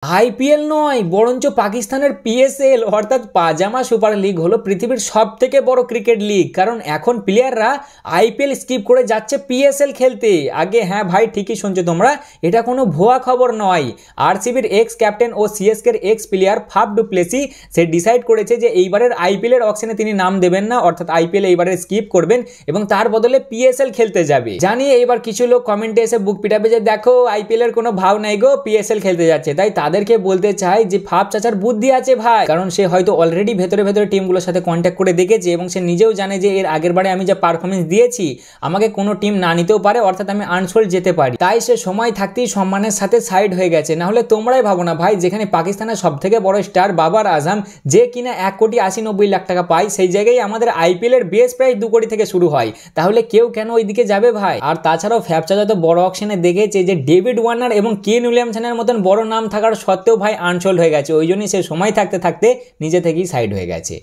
IPL নয়, বরঞ্চ পাকিস্তানের পিএসএল অর্থাৎ পাজামা সুপার লিগ হলো পৃথিবীর সব থেকে বড় ক্রিকেট লিগ। কারণ এখন প্লেয়াররা আইপিএল স্কিপ করে যাচ্ছে পিএসএল খেলতে। আগে হ্যাঁ ভাই, ঠিকই শুনছো তোমরা, এটা কোনো ভুয়া খবর নয়। আরসিবির এক্স ক্যাপ্টেন ও সিএসকের ex player Faf du Plessis সে ডিসাইড করেছে যে এইবারের আইপিএল এর অকশনে তিনি নাম দেবেন না, অর্থাৎ আইপিএল এইবারে স্কিপ করবেন এবং তার বদলে পিএসএল খেলতে যাবে। জানিয়ে এবার কিছু লোক কমেন্টে এসে বুক পিটাবে যে দেখো আইপিএল এর কোনো ভাব নাই গো, পিএসএল খেলতে যাচ্ছে। তাই তাদেরকে বলতে চাই যে ফাফ চাচার বুদ্ধি আছে ভাই, কারণ সে হয়তো অলরেডি ভেতরে ভেতরে টিমগুলোর সাথে কন্ট্যাক্ট করে দেখেছে এবং সে নিজেও জানে যে এর আগের বারে আমি যা পারফরমেন্স দিয়েছি আমাকে কোনো টিম না নিতেও পারে, অর্থাৎ আমি আনসোল্ড যেতে পারি। তাই সে সময় থাকতেই সম্মানের সাথে সাইড হয়ে গেছে। না হলে তোমরাই ভাবো না ভাই, যেখানে পাকিস্তানের সব থেকে বড় স্টার বাবার আজম যে কিনা 1,80,90,00,000 টাকা পায়, সেই জায়গায় আমাদের আইপিএল এর বেস প্রাইস 2 কোটি থেকে শুরু হয়। তাহলে কেউ কেন ওইদিকে যাবে ভাই? আর তাছাড়াও ফ্যাফ চাচা তো বড় অকশনে দেখেছে যে ডেভিড ওয়ার্নার এবং কেন উইলিয়ামসনের মতন বড় নাম থাকার সত্ত্বেও ভাই আনসোল্ড হয়ে গেছে। ওই জন্যই সে সময় থাকতে থাকতে নিজে থেকেই সাইড হয়ে গেছে।